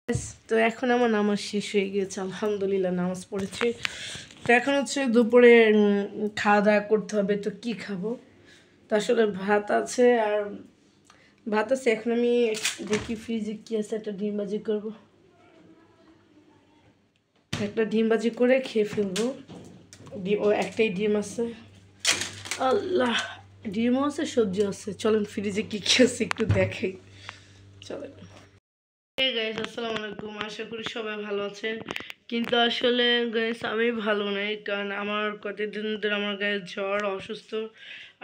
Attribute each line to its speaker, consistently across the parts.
Speaker 1: তো এখন আমার নামাজ শেষ হয়ে গিয়েছে, আলহামদুলিল্লাহ নামাজ পড়েছি। তো এখন হচ্ছে দুপুরে খাওয়া দাওয়া করতে হবে। তো কি খাবো? তো আসলে ভাত আছে, আর ভাত আছে। এখন আমি দেখি ফ্রিজে কি আছে, একটা ডিম ভাজি করবো। একটা ডিম ভাজি করে খেয়ে ফেলবো। ও একটাই ডিম আছে। আল্লাহ, ডিমও আছে, সবজিও আছে। চলেন ফ্রিজে কি কি আছে একটু দেখাই। চলেন। গাইস, আসসালামু আলাইকুম। আশা করি সবাই ভালো আছেন, কিন্তু আসলে গাইস আমি ভালো নাই। কারণ আমার কতদিন ধরে আমার গায়ে জ্বর, অসুস্থ।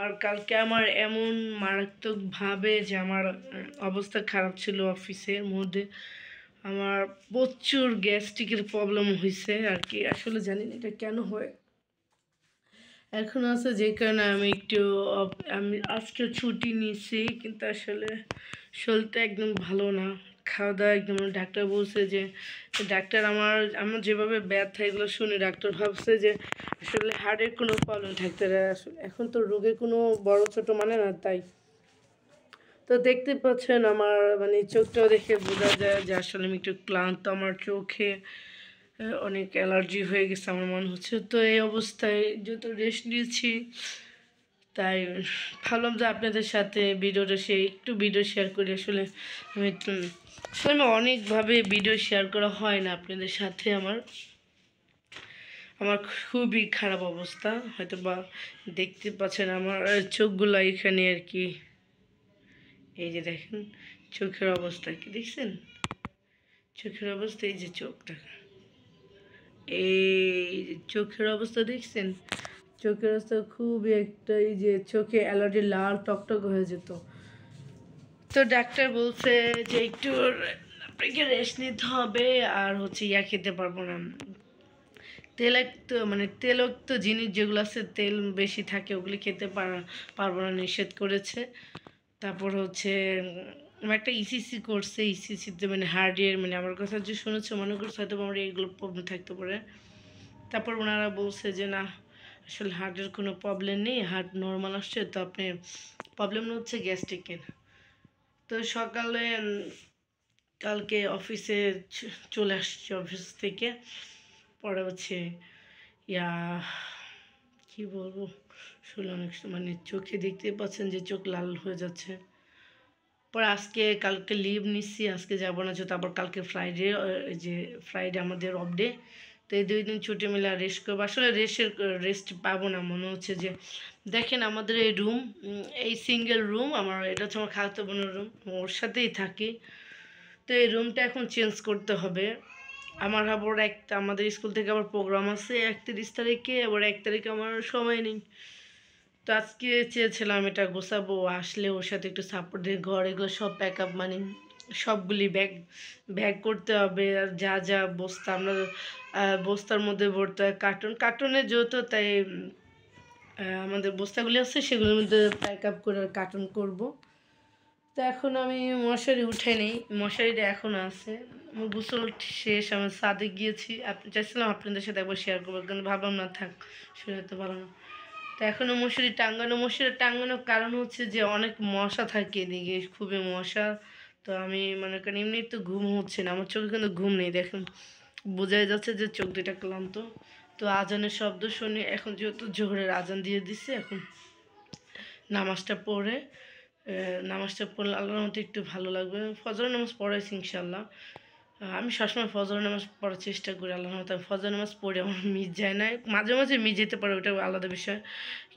Speaker 1: আর কালকে আমার এমন মারাত্মকভাবে যে আমার অবস্থা খারাপ ছিল অফিসের মধ্যে। আমার প্রচুর গ্যাস্ট্রিকের প্রবলেম হয়েছে আর কি। আসলে জানি না এটা কেন হয়। এখন আছে যে কারণে আমি আজকে ছুটি নিয়েছি, কিন্তু আসলে শরীরটা একদম ভালো না। খাওয়া দাওয়া একদম, ডাক্তার বলছে যে আমার যেভাবে ব্যথা এগুলো শুনে ডাক্তার ভাবছে যে আসলে হার্টের কোনো প্রবলেম থাকতে পারে। আসলে এখন তো রোগের কোনো বড় ছোট মানে না, তাই তো দেখতে পাচ্ছেন আমার চোখটাও দেখে বোঝা যায় যে আসলে আমি একটু ক্লান্ত। আমার চোখে অনেক অ্যালার্জি হয়ে গেছে আমার মনে হচ্ছে। তো এই অবস্থায় যেহেতু রেস্ট নিয়েছি, তাই ভাবলাম যে আপনাদের সাথে একটু ভিডিও শেয়ার করি। আসলে আমি অনেকভাবে ভিডিও শেয়ার করা হয় না আপনাদের সাথে। আমার খুবই খারাপ অবস্থা, হয়তো বা দেখতে পাচ্ছেন আমার চোখগুলো এখানে আর কি। এই যে দেখেন চোখের অবস্থা, কি দেখছেন? চোখের অবস্থা, এই যে চোখটা, এই যে চোখের অবস্থা দেখছেন? চোখের অবস্থা খুবই একটা, এই যে চোখে অ্যালার্জি, লাল টকটক হয়ে যেত। তো ডাক্তার বলছে যে একটু আপনাকে রেস্ট নিতে হবে, আর হচ্ছে খেতে পারবো না। তেলক্ত জিনিস যেগুলো আছে, তেল বেশি থাকে, ওগুলি খেতে পারবো না, নিষেধ করেছে। তারপর হচ্ছে আমার একটা ইসিসি করছে। ইসিসিতে হার্টের আমার কথা যে শুনেছে, মনে করছে হয়তো আমার এইগুলো প্রবলেম থাকতে পারে। তারপর ওনারা বলছে যে না, আসলে হার্টের কোনো প্রবলেম নেই, হার্ট নর্মাল আসছে। তো আপনি প্রবলেম হচ্ছে গ্যাস্ট্রিকের। তো সকালে কালকে অফিসে চলে আসছি, অফিস থেকে পরে হচ্ছে ইয়া কি বলবো, শুনলে অনেক চোখে দেখতে পাচ্ছেন যে চোখ লাল হয়ে যাচ্ছে। পরে কালকে লিভ নিচ্ছি, আজকে যাবো না। যেহেতু আবার কালকে ফ্রাইডে, যে ফ্রাইডে আমাদের অফ ডে। তো এই 2 দিন ছুটি মিলে রেস্ট করবো। আসলে রেস্ট পাবো না মনে হচ্ছে। যে দেখেন আমাদের এই রুম, এই সিঙ্গেল রুম আমার, এটা হচ্ছে আমার খালাতো বোনের রুম, ওর সাথেই থাকি। তো এই রুমটা এখন চেঞ্জ করতে হবে। আমাদের স্কুল থেকে আবার প্রোগ্রাম আছে 31 তারিখে, আবার 1 তারিখে আমার সময় নেই। তো আজকে চেয়েছিলাম এটা গোছাবো, আসলে ওর সাথে একটু সাপোর্ট দিয়ে ঘর এগুলো সব প্যাক আপ, সবগুলি ব্যাগ ব্যাগ করতে হবে। আর যা যা বস্তা, আমরা বস্তার মধ্যে ভরতে হয় কার্টুনে যেহেতু, তাই আমাদের বস্তাগুলি আছে সেগুলোর মধ্যে প্যাক আপ করে কার্টুন করব। তো এখন আমি মশারি উঠে নেই, মশারিটা এখন আছে। আমার গোসল শেষ, আমি ছাদে গিয়েছি। চাইছিলাম আপনাদের সাথে একবার শেয়ার করবো, কিন্তু ভাবলাম না, থাক, শরীর তো ভালো না। তো এখনও মশারি টাঙ্গানোর কারণ হচ্ছে যে অনেক মশা থাকে এদিকে, খুবই মশা। তো আমি মনে করেন এমনি তো ঘুম হচ্ছে না, আমার চোখে কিন্তু ঘুম নেই। দেখুন বোঝাই যাচ্ছে যে চোখ দুটা ক্লান্ত। তো আজানের শব্দ শুনি, এখন যেহেতু জোহরের আজান দিয়ে দিচ্ছে, এখন নামাজটা পড়ে নামাজটা পড়লে আল্লাহর মতো একটু ভালো লাগবে। ফজরের নামাজ পড়াইছি ইনশাল্লাহ। আমি সবসময় ফজরের নামাজ পড়ার চেষ্টা করি আল্লাহর মতো। ফজরের নামাজ পড়ে আমার মিস যায় না, মাঝে মাঝে মিস যেতে পারে, ওটা আলাদা বিষয়।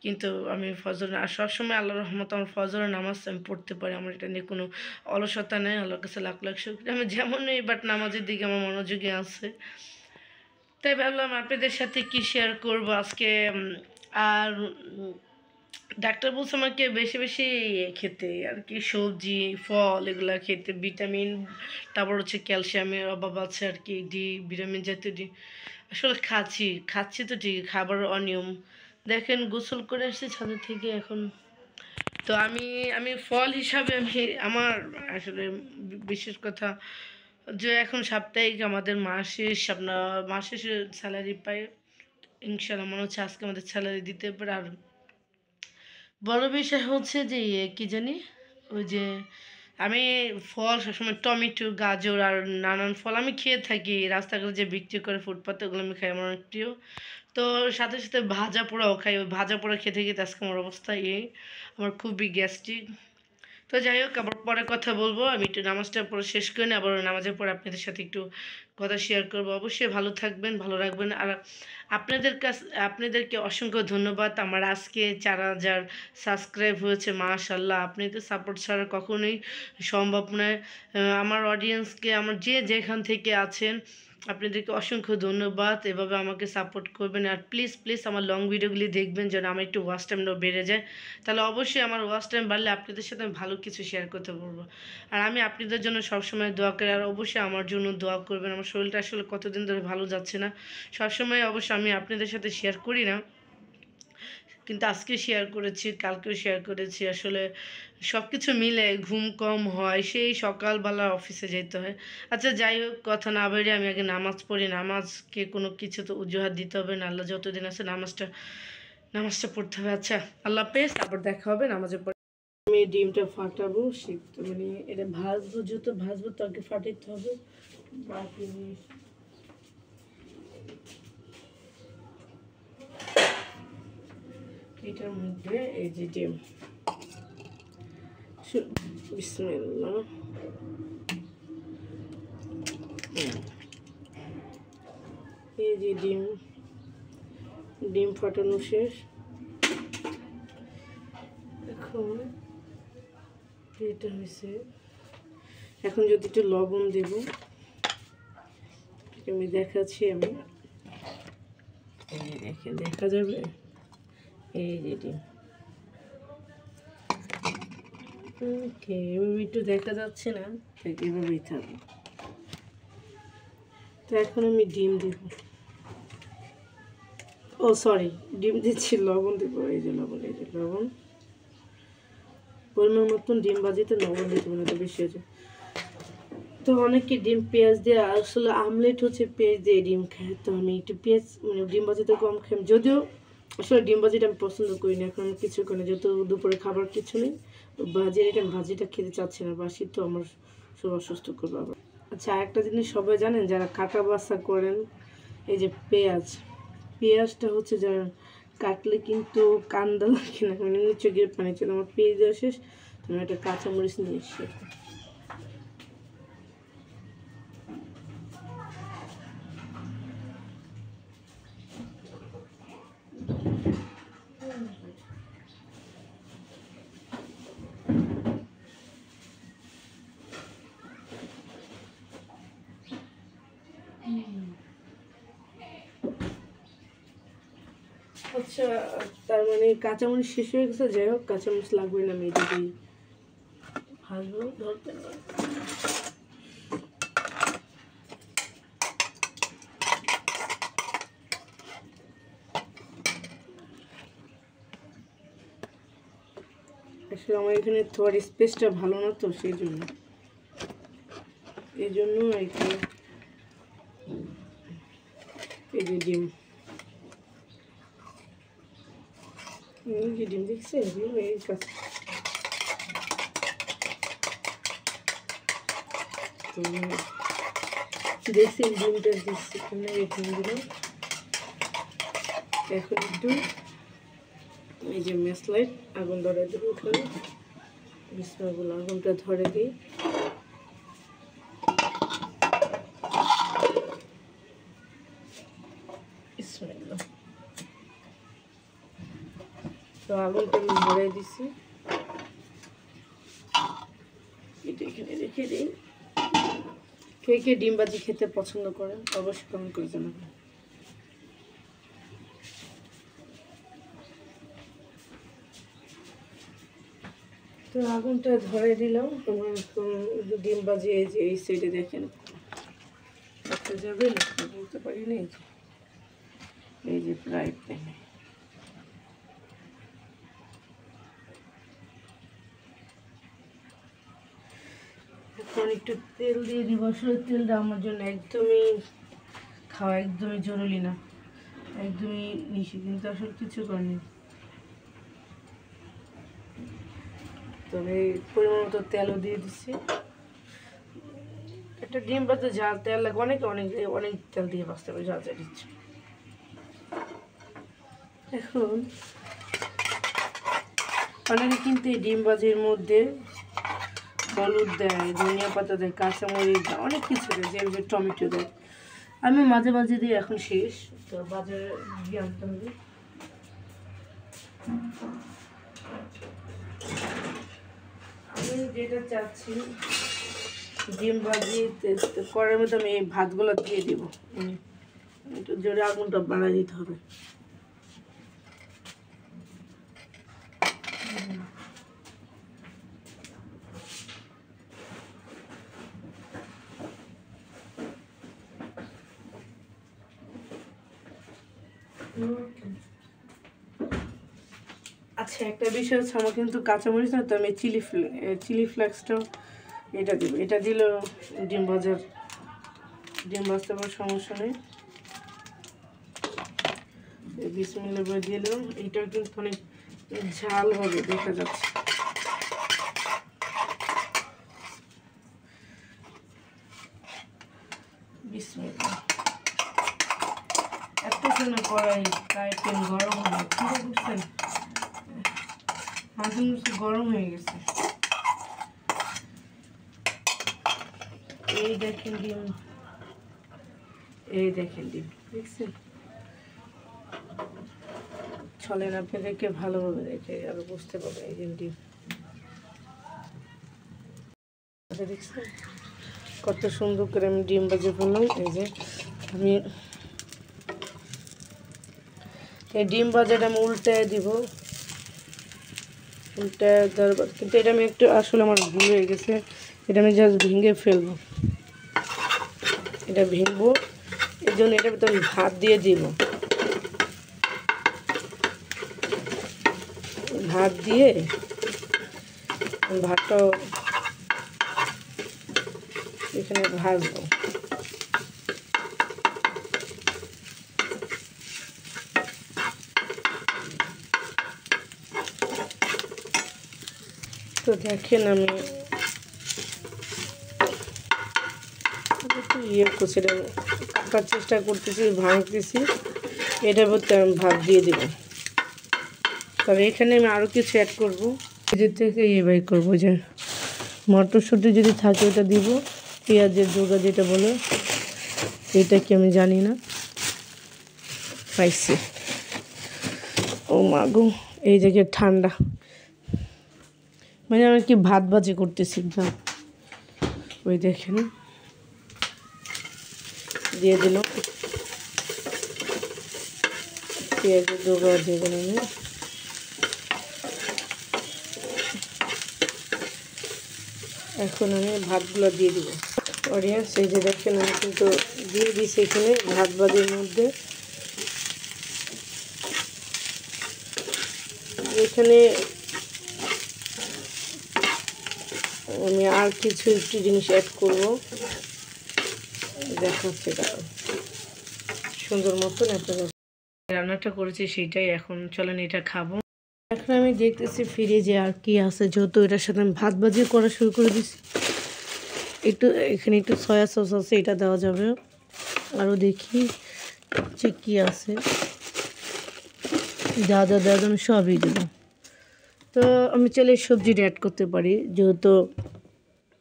Speaker 1: কিন্তু আমি আর সবসময় আল্লাহর রহমত আমার ফজরের নামাজ আমি পড়তে পারি। আমার এটা নিয়ে কোনো অলসতা নেই। আল্লাহর কাছে লাখ লাখ শুকরিয়া। আমি যেমন নেই, বাট নামাজের দিকে আমার মনোযোগী আছে। তাই ভাবলাম আপনাদের সাথে কি শেয়ার করব আজকে। আর ডাক্তার বলছে আমাকে বেশি বেশি খেতে আর কি, সবজি ফল এগুলা খেতে, ভিটামিন, তারপর হচ্ছে ক্যালসিয়ামের অভাব আছে আর কি, ভিটামিন জাতীয় আসলে খাচ্ছি তো ঠিক, খাবার অনিয়ম। দেখেন গোসল করে আসছি ছাদের থেকে এখন। তো আমি ফল হিসাবে আমার আসলে বিশেষ কথা যে এখন সাপ্তাহিক আমাদের মাস শেষে স্যালারি পাই। ইনশাল্লাহ মনে হচ্ছে আজকে আমাদের স্যালারি দিতে পারে। আর বড় বিষয় হচ্ছে যে কি জানি, ওই যে আমি ফল সবসময় টমেটো, গাজর আর নানান ফল আমি খেয়ে থাকি। রাস্তাঘাটে যে বিক্রি করে ফুটপাতে ওগুলো আমি খাই, আমার অনেক প্রিয়। তো সাথে সাথে ভাজা পোড়াও খাই। ওই ভাজা পোড়া খেতে খেতে আজকে আমার অবস্থা এই, আমার খুবই গ্যাস্ট্রিক। তো যাই হোক, আবার পরে কথা বলবো। আমি একটু নামাজটা পরে শেষ করে নিই, আবার নামাজের পরে আপনাদের সাথে একটু কথা শেয়ার করবো। অবশ্যই ভালো থাকবেন, ভালো রাখবেন। আর আপনাদেরকে অসংখ্য ধন্যবাদ। আমার আজকে 4000 সাবস্ক্রাইব হয়েছে, মাশাল্লাহ। আপনাদের সাপোর্ট ছাড়া কখনোই সম্ভব নয়। আমার অডিয়েন্সকে, আমার যে যেখান থেকে আছেন, আপনাদেরকে অসংখ্য ধন্যবাদ। এভাবে আমাকে সাপোর্ট করবেন। আর প্লিজ প্লিজ আমার লং ভিডিওগুলি দেখবেন, যেন আমার একটু ওয়াচ টাইমটাও বেড়ে যায়। তাহলে অবশ্যই আমার ওয়াচ টাইম বাড়লে আপনাদের সাথে আমি ভালো কিছু শেয়ার করতে পারবো। আর আমি আপনাদের জন্য সবসময় দোয়া করি, আর অবশ্যই আমার জন্য দোয়া করবেন। আমার শরীরটা আসলে কতদিন ধরে ভালো যাচ্ছে না। সবসময় অবশ্যই আমি আপনাদের সাথে শেয়ার করি না, কিন্তু আজকে শেয়ার করেছি, কালকেও শেয়ার করেছি। আসলে সব কিছু মিলে ঘুম কম হয়, সেই সকালবেলা অফিসে যেতে হয়। আচ্ছা যাই হোক, কথা না বেরিয়ে আমি আগে নামাজ পড়ি। নামাজকে কোনো কিছু তো অজুহাত দিতে হবে না। আল্লাহ যতদিন আছে নামাজটা পড়তে হবে। আচ্ছা, আল্লাহ হাফেজ, আবার দেখা হবে নামাজের পর। আমি ডিমটা ফাটাবো, শিখতে মানে এটা ভাজবো, যত ভাজবো তাকে ফাটাইতে হবে। বাকি এটার মধ্যে এই যে ডিম, বিসমিল্লাহ। এই যে ডিম ফাটানো শেষ। এখন এটা হয়েছে, এখন যদি একটু লবণ দেব, আমি দেখাচ্ছি। আমি এই দেখে দেখা যাবে, এই যে ডিম। ওকে, এভাবে একটু দেখা যাচ্ছে না, তাই এভাবেই থাকবে। তো এখন আমি ডিম দেব। ও সরি, ডিম দিচ্ছি, লবণ দেবো। এই যে লবণ, এই যে লবণ। পরিমাণ মতন ডিম ভাজিতে লবণ দিতে হবে, তো বেশি হয়েছে। তো অনেকে ডিম পেঁয়াজ দিয়ে, আসলে আমলেট হচ্ছে পেঁয়াজ দিয়ে ডিম খায়। তো আমি একটু পেঁয়াজ মানে ডিম ভাজিতে কম খাই, যদিও আসলে ডিম ভাজিটা আমি পছন্দ করি না। এখন কিছু করে, যেহেতু দুপুরে খাবার কিছু নেই, ভাজিটা খেতে চাচ্ছি না, বাসি তো আমার সব অসুস্থ করবো আবার। আচ্ছা, আরেকটা জিনিস সবাই জানেন যারা কাটা বাছা করেন, এই যে পেঁয়াজটা হচ্ছে যারা কাটলে কিন্তু কান্দা লাগে না, মানে নিচে গিয়ে পানি চলে। আমার পেঁয়াজ দেওয়া শেষ, তুমি একটা কাঁচামরিচ নিয়ে এসে। আচ্ছা, তার মানে কাঁচামরিচ শেষ হয়ে গেছে। যাই হোক, কাঁচামরিচ লাগবে না, আমি এটাকেই ভাজবো। ধরতে আসলে আমার এখানে তোমার স্পেসটা ভালো না, তো সেই জন্য আর কি। এই যে ডিম, দেখছেন, এই কাজ। দেখছি ডিমটা দিচ্ছি, দিলাম। এখন একটু এই যে মেসলাইট আগুন ধরে দেবো, ওখানে বিসমিল্লাহ, আগুনটা ধরে দিই। বিসমিল্লাহ। তো আগুনটা আমি ধরে দিছি, এটা এখানে রেখে দিই। কে কে ডিম ভাজি খেতে পছন্দ করেন অবশ্যই কমেন্ট করে জানাবেন। তো আগুনটা ধরে দিলাম। তোমার এখন ডিম ভাজি এই যে এই সাইডে দেখেন একটা যাবে না, বলতে পারি না। এই যে ফ্রাই প্যানে এখন একটু তেল দিয়ে দিব। আসলে তেলটা আমার জন্য একদমই খাওয়া একদমই জরুরি না, একদমই নিষেধ, কিন্তু আসলে কিছু করেনি। তবে পরিমাণ মতো তেলও দিয়ে দিচ্ছি। একটা ডিম ভাজতে যা তেল লাগে অনেক অনেক অনেক তেল দিয়ে ভাজতে হবে, যা যা দিচ্ছি। এখন অনেকে কিন্তু এই ডিম ভাজির মধ্যে হলুদ দেয়, ধনিয়া পাতা দেয়, কাঁচামরিচ দেয়, অনেক কিছু দেয়, যে টমেটো দেয়। আমি মাঝে মাঝে দিই, এখন শেষ, তো বাজারে গিয়ে আনতে হবে। আমি যেটা চাচ্ছি, ডিম ভাজি করার মধ্যে আমি এই ভাতগুলো দিয়ে দিব, একটু জোরে আগুনটা বাড়া দিতে হবে। আচ্ছা, একটা বিষয় হচ্ছে আমার কিন্তু কাঁচামরিচ না, তো আমি চিলি ফ্লেক্সটাও এটা দিব। এটা দিলেও ডিম ভাজতে পারার সমস্যা নেই। বিসমিল্লাহ বলে দিলাম। এইটাও কিন্তু অনেক ঝাল হবে, দেখা যাচ্ছে। বিসমিল্লাহ। এত সুন্দর কড়াই, প্রায় তেল গরম হবে, ঠিক বুঝছেন? হাতে গরম হয়ে গেছে। এই দেখেন ডিম, এই দেখেন ডিম, দেখছেন? চলেন আপনাদেরকে ভালোভাবে দেখে আরো বুঝতে পারবেন। এই ডিম দেখছেন কত সুন্দর করে আমি ডিম ভাজি করলাম। এই যে আমি এই ডিম ভাজাটা আমি উল্টায় দিব, উল্টায় দেওয়ার পর কিন্তু এটা আমি একটু আসলে আমার ভুল হয়ে গেছে, এটা আমি জাস্ট ভেঙে ফেলবো। এটা ভেঙবো, এই জন্য এটার ভিতরে আমি ভাত দিয়ে দিব। ভাত দিয়ে ভাতটাও এখানে ভাজবো। তো দেখেন আমি ইয়ে করছি, এটা কাটার চেষ্টা করতেছি, ভাঙতেছি। এটার মধ্যে আমি ভাত দিয়ে দেব। তবে এখানে আমি আরও কিছু অ্যাড করবো, যে থেকে বাই করবো, যে মটরশুঁটি যদি থাকে ওটা দিব, পেঁয়াজের জোগা যেটা বলে, এটা কি আমি জানি না, পাইছি। ও মাগো, এই জায়গায় ঠান্ডা, মানে আমি কি ভাত ভাজি করতেছি না। ওই দেখেন দিয়ে দিল পেঁয়াজের জোগা দিয়ে দিলাম। এখন আমি ভাতগুলো দিয়ে দিব। অডিয়েন্স, এই যে দেখেন আমি কিন্তু দিয়ে দিচ্ছি এখানে ভাত ভাজির মধ্যে। এখানে আমি আর কিছু একটু জিনিস অ্যাড করবো, দেখাচ্ছে কারণ সুন্দর মতন আপনাদের রান্নাটা করেছি সেটাই। এখন চলেন এটা খাবো। এখন আমি দেখতেছি ফ্রিজে আর কি আছে, যেহেতু এটার সাথে আমি ভাত ভাজি করা শুরু করে দিচ্ছি। একটু এখানে একটু সয়া সস আছে, এটা দেওয়া যাবে। আরও দেখি যে কী আছে, যা যা দেওয়া যাবে সবই দেবো। তো আমি চাইলে সবজিটা অ্যাড করতে পারি, যেহেতু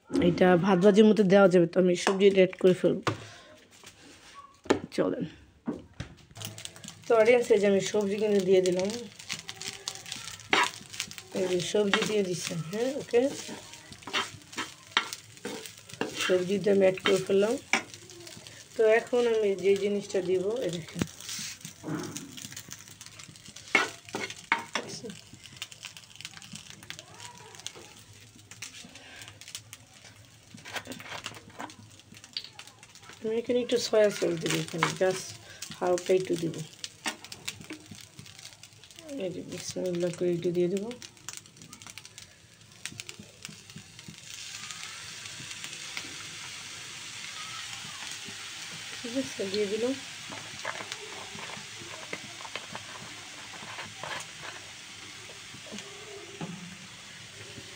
Speaker 1: এটা ভাত ভাজির মধ্যে দেওয়া যাবে, তো আমি সবজিটা অ্যাড করে ফেলব। চলেন। তো অডিয়েন্স, এই যে আমি সবজি কিন্তু দিয়ে দিলাম, এই যে সবজি দিয়ে দিচ্ছেন। হ্যাঁ, ওকে, সবজিটা আমি অ্যাড করে ফেললাম। তো এখন আমি যে জিনিসটা দিব, এই দেখেন আমি এখানে একটু সয়া সস দেবো, এখানে জাস্ট হালকা একটু দেবো। এই যে বিসমিল্লাহ করে একটু দিয়ে দেবো। ঠিক আছে, দিয়ে দিলাম।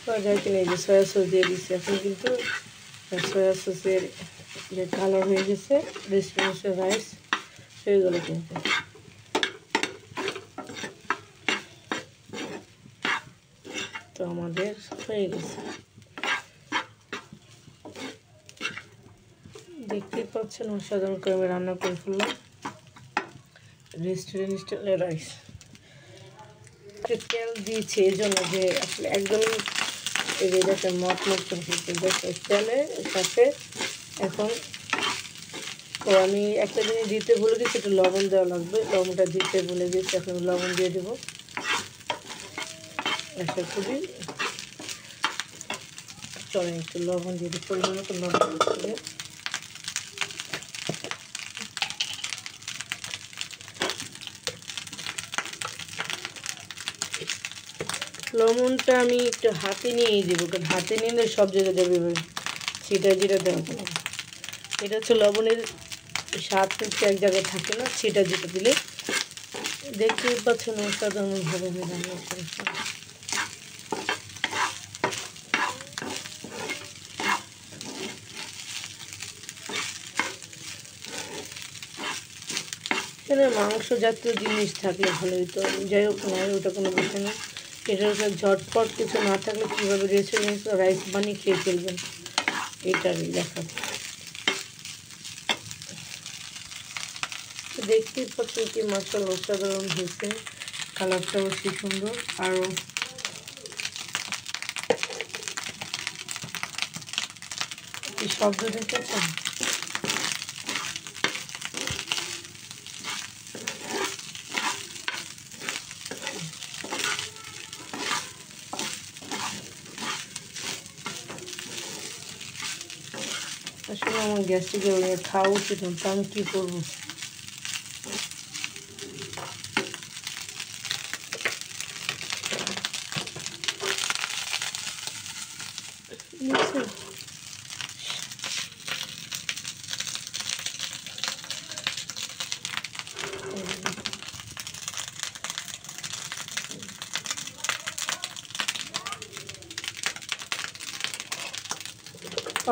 Speaker 1: তো করা যায় কিনা, এই যে সয়া সস দিয়ে দিচ্ছি। এখন কিন্তু সয়া সসের যে কালার হয়ে গেছে, রেস্টুরেন্টের রাইস হয়ে গেল কিন্তু। তো আমাদের হয়ে গেছে, দেখতেই পাচ্ছেন অসাধারণ করে আমি রান্না করে ফেললাম রেস্টুরেন্ট স্টাইলের রাইস। তেল দিয়েছি এই জন্য যে আসলে একদম এই যে দেখেন মট করে ফেলতে তেলে সাথে। এখন তো আমি একটা জিনিস দিতে ভুলে গেছি, একটু লবণ দেওয়া লাগবে, লবণটা দিতে ভুলে গেছি, এখন লবণ দিয়ে দেবো। আশা করি চলে একটু লবণ দিয়ে দিই, পরিমাণ মতো লবণ দিতে। লবণটা আমি একটু হাতে নিয়েই দেবো, কারণ হাতে নিলে সব জায়গায় দেবে, সেটা যেটা দেওয়া যাবে। এটা হচ্ছে লবণের স্বাদ কিন্তু এক জায়গায় থাকে না, সেটা যেটা দিলে দেখতেই পাচ্ছেন অসাধারণভাবে আমি রান্না করেছি। এখানে মাংস জাতীয় জিনিস থাকলে ভালোই, তো যাই হোক না, ওটা কোনো বিষয় না। এটার উপর ঝটপট কিছু না থাকলে কীভাবে রেস্টুরেন্ট রাইস বানিয়ে খেয়ে ফেলবেন, এটারই দেখা। দেখতেই পাচ্ছেন কি মাশাআল্লাহ অসাধারণ হয়েছে, কালারটাও বেশি সুন্দর। আরও কি শব্দ দেখেছেন, আসলে আমার গ্যাস্ট্রিকে খাওয়া উচিত, তো আমি কী করবো।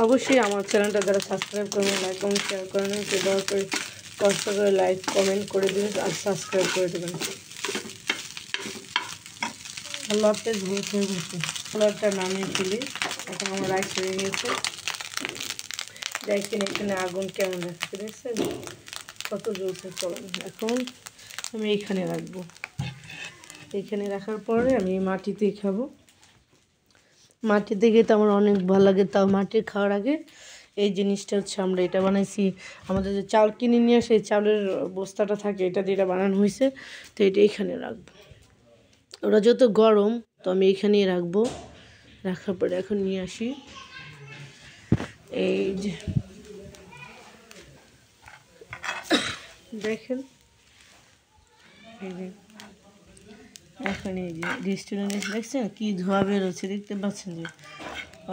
Speaker 1: অবশ্যই আমার চ্যানেলটা যারা সাবস্ক্রাইব করবেন, লাইক কমেন্ট শেয়ার করে নেন, সে দয়া করে কষ্ট করে লাইক কমেন্ট করে দেবেন আর সাবস্ক্রাইব করে দেবেন। আল্লাহ হাফেজ, বহুত হয়ে গেছে, কালারটা নামিয়ে ফেলি। এখন আমার রাইস হয়ে গেছে, দেখেন এখানে আগুন কেমন রাখছে, দেখছেন কত জ্বলছে। চলেন এখন আমি এইখানে রাখবো, এইখানে রাখার পরে আমি মাটিতেই খাবো। মাটিতে গিয়ে তো আমার অনেক ভালো লাগে, তাও মাটির খাওয়ার আগে এই জিনিসটা হচ্ছে আমরা এটা বানাইছি, আমাদের যে চাল কিনে নিয়ে আসে চাউলের বস্তাটা থাকে, এটা দিয়ে এটা বানানো হয়েছে। তো এটা এইখানে রাখবো, ওরা যত গরম, তো আমি এইখানেই রাখবো। রাখার পরে এখন নিয়ে আসি, এই যে দেখেন, এই যে এখন এই যে রেস্টুরেন্টে দেখছেন কি ধোয়া বেরোচ্ছে, দেখতে পাচ্ছেন যে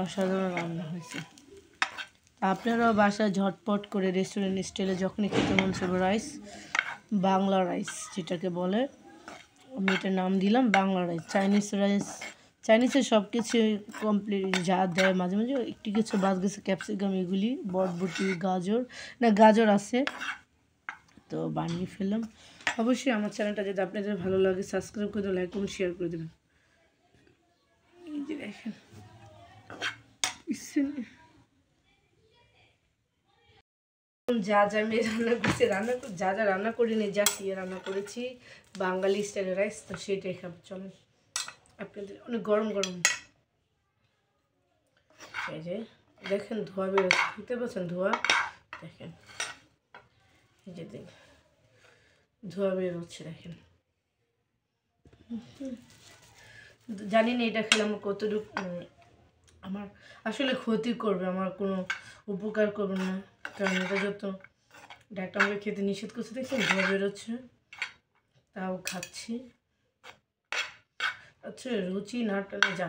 Speaker 1: অসাধারণ রান্না হয়েছে। আপনারাও বাসায় ঝটপট করে রেস্টুরেন্ট স্টাইলে যখনই খেতে মন চাইবে রাইস, বাংলা রাইস যেটাকে বলে, আমি এটার নাম দিলাম বাংলা রাইস। চাইনিজ রাইস, চাইনিজের সব কিছু কমপ্লিট যা দেয়, মাঝে মাঝে একটু কিছু বাদ গেছে, ক্যাপসিকাম, এগুলি বরবটি, গাজর, না গাজর আছে, তো বানিয়ে ফেললাম। অবশ্যই আমার চ্যানেলটা যদি আপনাদের ভালো লাগে সাবস্ক্রাইব করে দেবেন, লাইক কমেন্ট শেয়ার করে দেবেন। এই যে দেখেন যা যা আমি রান্না করছি, যা যা রান্না করিনি, যা দিয়ে রান্না করেছি বাঙালি স্টাইলের রাইস, তো সেটাই খাবো। চলেন, আপনাদের অনেক গরম গরম, এই যে দেখেন ধোয়া বেরোচ্ছে, দেখতে পাচ্ছেন ধোয়া, দেখেন এই যে দেখেন ধোয়া বেরোচ্ছে, দেখেন। জানি না এটা খেলে আমার কতটুকু আমার আসলে ক্ষতি করবে, আমার কোনো উপকার করবে না, কারণ এটা যত ডাক্তার আমাকে খেতে নিষেধ করছে, দেখছেন ধোয়া বেরোচ্ছে, তাও খাচ্ছি। আচ্ছা রুচি না টানে যা,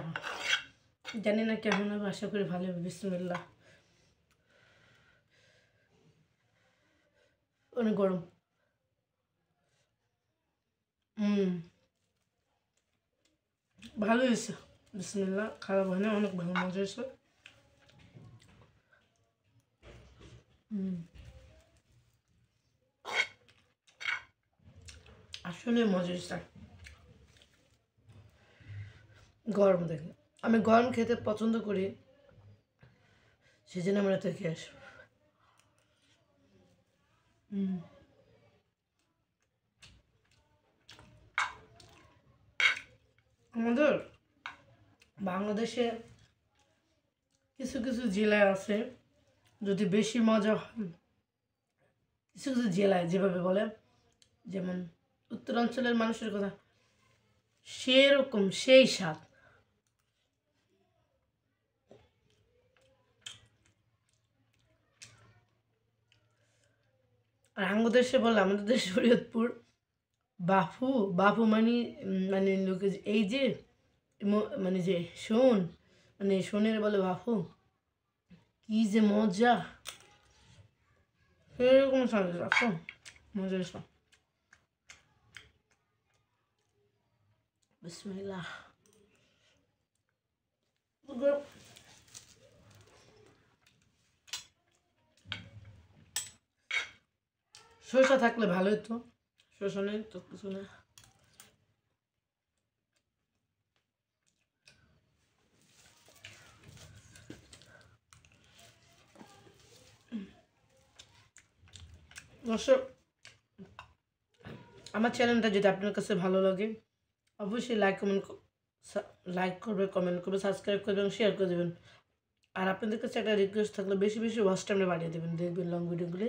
Speaker 1: জানি না কেমন হবে, আশা করি ভালো হবে। বিসমিল্লাহ, অনেক গরম। ভালো হয়েছে। বিসমিল্লাহ, খারাপ হয় না, অনেক ভালো মজা হয়েছে। আসলে মজা হয়েছে। গরম দেখে আমি গরম খেতে পছন্দ করি, সেজন্য আমরা তো খেয়ে আসি। আমাদের বাংলাদেশে কিছু কিছু জেলায় আছে, যদি বেশি মজা হয় কিছু কিছু জেলায় যেভাবে বলে, যেমন উত্তরাঞ্চলের মানুষের কথা, সেরকম সেই স্বাদ। আর আমাদের দেশে বলে, আমাদের দেশ শরীয়তপুর, বাফু বাফু মানে মানে লোকে এই যে মানে যে শোন, মানে শোনের বলে বাফু, কি যে মজা, সেরকম স্বাদ রাখো, মজা এসো। বিসমিল্লাহ। শসা থাকলে ভালোই তো, শসা নেই তো কিছু না। দর্শক, আমার চ্যানেলটা যদি আপনার কাছে ভালো লাগে, অবশ্যই লাইক করবে, কমেন্ট করবে, সাবস্ক্রাইব করবে এবং শেয়ার করে দেবেন। আর আপনাদের কাছে একটা রিকোয়েস্ট থাকলে বেশি বেশি ওয়াচ টাইমটা বাড়িয়ে দেবেন, দেখবেন লং ভিডিওগুলি।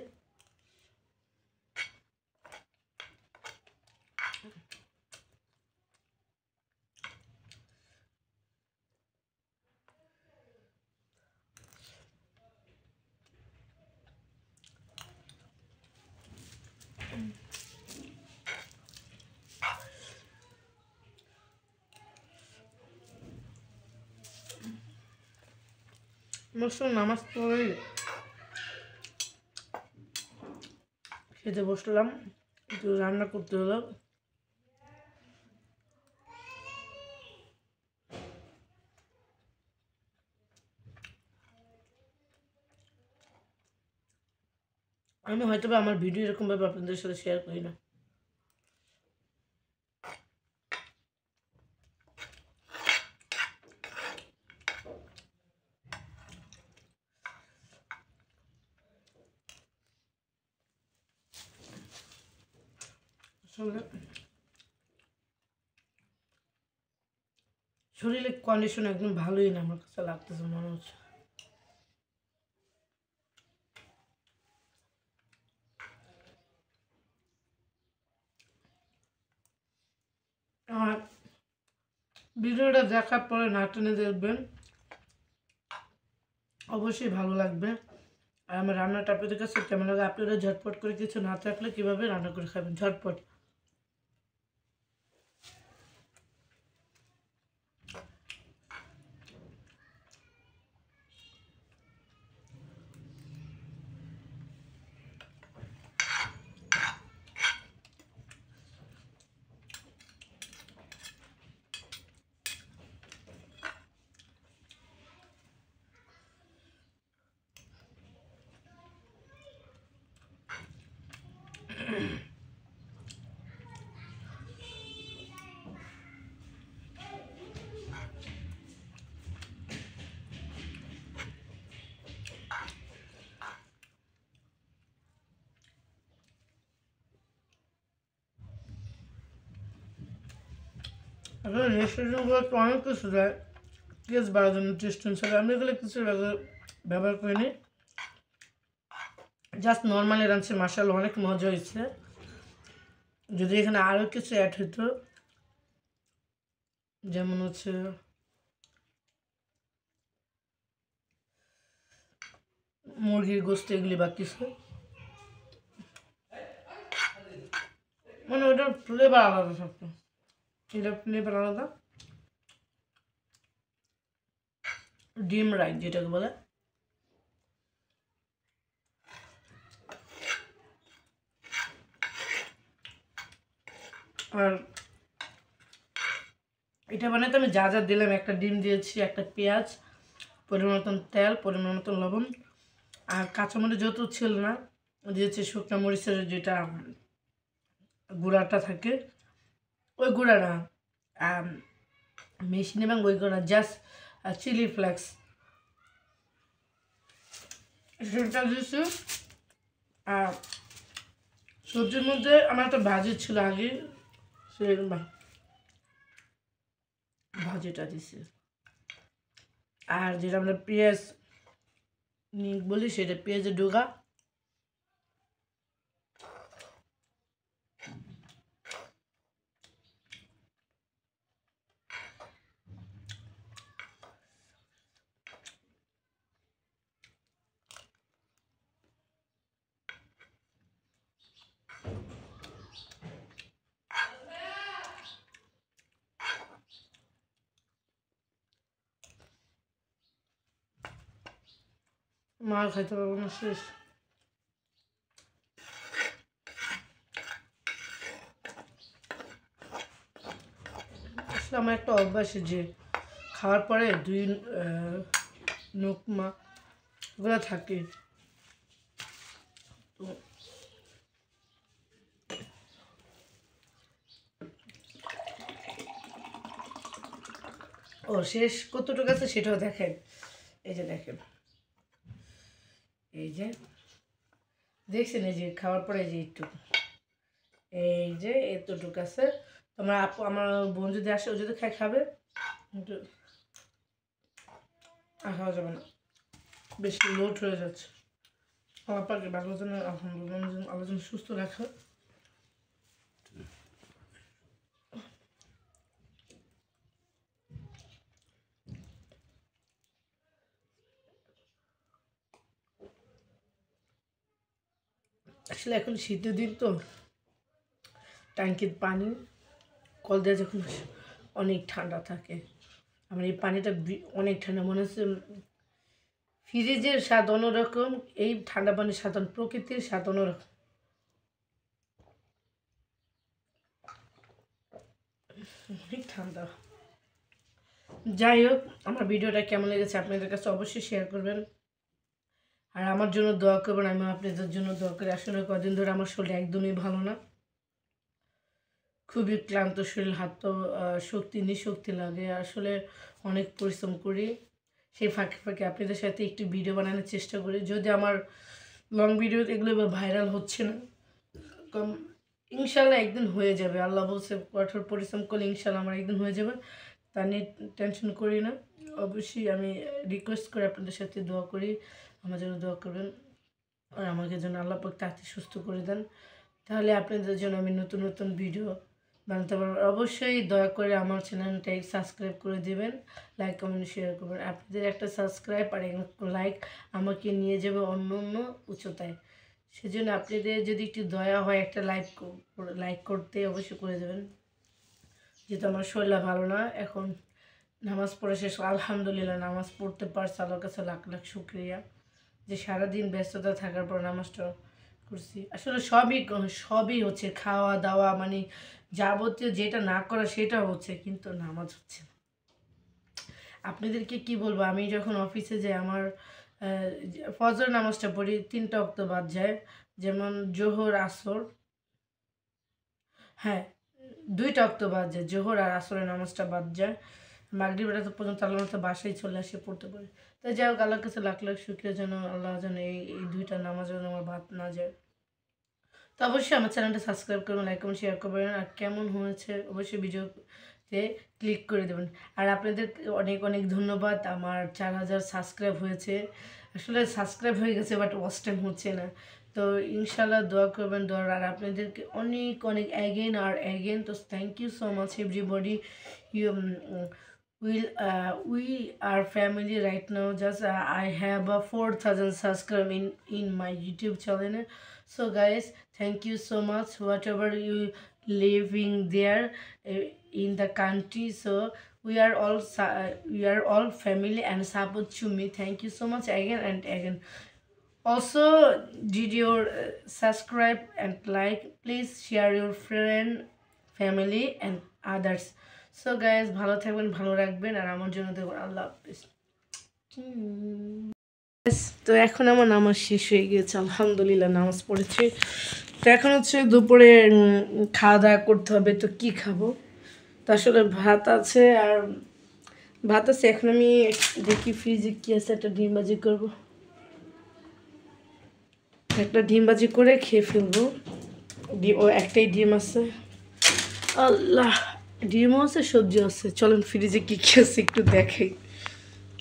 Speaker 1: মুসলিম নামাজ পড়ে খেতে বসলাম, একটু রান্না করতে হলো। আমি হয়তো বা আমার ভিডিও এরকমভাবে আপনাদের সাথে শেয়ার করি না। আসলে শরীরের কন্ডিশন একদম ভালোই না, আমার কাছে লাগতেছে, মনে হচ্ছে। আর ভিডিওটা দেখার পরে না টেনে দেখবেন, অবশ্যই ভালো লাগবে। আর আমার রান্নাটা আপনাদের কাছে কেমন লাগে, আপনারা ঝটপট করে কিছু না থাকলে কীভাবে রান্না করে খাবেন ঝটপট। আসলে রেস্টুরেন্টগুলো তো অনেক কিছু দেয়, টেস্ট বাড়ার জন্য, টেস্ট অনুসারে আমি এগুলো কিছু ব্যবহার করিনি, জাস্ট নর্মালি রাঁধছি। মাশাআল্লাহ অনেক মজা হয়েছে। যদি এখানে আরও কিছু অ্যাড হতো, যেমন হচ্ছে মুরগির গোস্ত এগুলি বা কিছু, মানে ওটার ফ্লেভার আলাদা থাকতো, এটার ফ্লেভার আলাদা। ডিম রাইস যেটাকে বলে, আর এটা বানাতে আমি যা যা দিলাম, একটা ডিম দিয়েছি, একটা পেঁয়াজ, পরিমাণ মতন তেল, পরিমাণ মতন লবণ, আর কাঁচামরিচ যেহেতু ছিল না দিয়েছি শুকনো মরিচের যেটা গুঁড়াটা থাকে, ওই গুঁড়াটা মেশিন এবং ওই গুঁড়া জাস্ট চিলি ফ্লেক্স সেটা দিয়েছি। আর সবজির মধ্যে আমার একটা ভাজি ছিল আগে, সে ভাজিটা দিছি। আর যেটা আমরা পেঁয়াজ বলি সেটা পেঁয়াজের ডোগা। মার খাইতে পারবো না, শেষ। আসলে আমার একটা অভ্যাস যে খাওয়ার পরে দুই নোকমা ওগুলো থাকে, তো ও শেষ কতটুকু আছে সেটাও দেখেন। এই যে দেখেন, এই যে দেখছেন, এই যে খাওয়ার পরে এই যে একটু, এই যে এতটুকু আছে। তোমার আপু, আমার বোন যদি আসে ও যদি খাবে কিন্তু আর খাওয়া যাবে না, বেশি লোড হয়ে যাচ্ছে। আমার পাকে ভালো জন্য আলহামদুলিল্লাহ, আল্লাহ যেন সুস্থ রাখা। আসলে এখন শীতের দিন তো, ট্যাঙ্কির পানি কল দেওয়া যখন অনেক ঠান্ডা থাকে, আমার এই পানিটা অনেক ঠান্ডা মনে হচ্ছে। ফ্রিজের স্বাদ অন্যরকম, এই ঠান্ডা পানির স্বাদ প্রকৃতির স্বাদ অন্যরকম, অনেক ঠান্ডা। যাই হোক, আমার ভিডিওটা কেমন লেগেছে আপনাদের কাছে অবশ্যই শেয়ার করবেন, আর আমার জন্য দোয়া করবেন, আমি আপনাদের জন্য দোয়া করি। আসলে কদিন ধরে আমার শরীর একদমই ভালো না, খুবই ক্লান্ত শরীর, হাত তো শক্তি নিশক্তি লাগে। আসলে অনেক পরিশ্রম করি, সেই ফাঁকে ফাঁকে আপনাদের সাথে একটু ভিডিও বানানোর চেষ্টা করি। যদি আমার লং ভিডিও এগুলো ভাইরাল হচ্ছে না, কম ইনশাল্লাহ একদিন হয়ে যাবে। আল্লাহ বলছে কঠোর পরিশ্রম করলে ইনশাল্লাহ আমার একদিন হয়ে যাবে, তা নিয়ে টেনশন করি না। অবশ্যই আমি রিকোয়েস্ট করে আপনাদের সাথে দোয়া করি, আমার জন্য দোয়া করবেন, আর আমাকে যেন আল্লাহ পাক তাড়াতাড়ি সুস্থ করে দেন, তাহলে আপনাদের জন্য আমি নতুন নতুন ভিডিও বানাতে পারবো। অবশ্যই দয়া করে আমার চ্যানেলটাই সাবস্ক্রাইব করে দেবেন, লাইক কমেন্ট শেয়ার করবেন। আপনাদের একটা সাবস্ক্রাইব আর লাইক আমাকে নিয়ে যাবে অন্য অন্য উচ্চতায়, সেজন্য আপনাদের যদি একটু দয়া হয় একটা লাইক করতে অবশ্যই করে দেবেন। যেহেতু আমার শরীরটা ভালো না, এখন নামাজ পড়ে শেষ, আলহামদুলিল্লাহ নামাজ পড়তে পারছি, আল্লাহর কাছে লাখ লাখ শুক্রিয়া যে সারাদিন ব্যস্ততা থাকার পর নামাজটা করছি। আসলে সবই হচ্ছে, খাওয়া দাওয়া মানে যাবতীয় যেটা না করা সেটা হচ্ছে, কিন্তু নামাজ হচ্ছে না। আপনাদেরকে কি বলবো, আমি যখন অফিসে যাই আমার ফজর নামাজটা পড়ি 3টা ওয়াক্ত বাদ যায়, যেমন জোহর আসর, হ্যাঁ 2টা ওয়াক্ত বাদ যায়, জোহর আর আসরের নামাজটা বাদ যায়। মাগরিব রাত পর্যন্ত আল্লাহর মতো বাসায় চলে আসে পড়তে পারি। তাই যাই হোক, আল্লাহর কাছে লাখ লাখ শুকরিয়া, যেন আল্লাহ যেন এই 2টা নামাজ যেন আমার বাদ না যায়। তো অবশ্যই আমার চ্যানেলটা সাবস্ক্রাইব করবেন, লাইক করবেন, শেয়ার করবেন, আর কেমন হয়েছে অবশ্যই ভিডিওতে ক্লিক করে দেবেন। আর আপনাদের অনেক অনেক ধন্যবাদ, আমার 4000 সাবস্ক্রাইব হয়েছে, আসলে সাবস্ক্রাইব হয়ে গেছে বাট ওয়াচ টাইম হচ্ছে না। তো ইনশাল্লাহ দোয়া করবেন, দোয়া, আর আপনাদেরকে অনেক অনেক অ্যাগেন আর অ্যাগেন। তো thank you so much everybody, you we are family right now. Just I have a 4,000 subscribers in my YouTube channel. So guys, thank you so much, whatever you living there in the country. So we are all family and support to me. Thank you so much again and again. Also, did your subscribe and like, please share your friend, family and others. So guys, ভালো থাকবেন, ভালো রাখবেন, আর আমার জন্য দেখবেন। আল্লাহ হাফিজ। তো এখন আমার নামাজ শেষ হয়ে গিয়েছে, আলহামদুলিল্লাহ নামাজ পড়েছি। তো এখন হচ্ছে দুপুরে খাওয়া দাওয়া করতে হবে। তো কি খাবো? তো আসলে ভাত আছে, আর ভাত আছে। এখন আমি দেখি ফ্রিজে কি আছে, একটা ডিম ভাজি করবো। একটা ডিম ভাজি করে খেয়ে ফেলবো। ডিম, ও একটাই ডিম আছে। আল্লাহ, ডিমও আছে, সবজি আছে। চলেন ফ্রিজে কি কি আছে একটু দেখাই।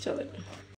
Speaker 1: চলেন।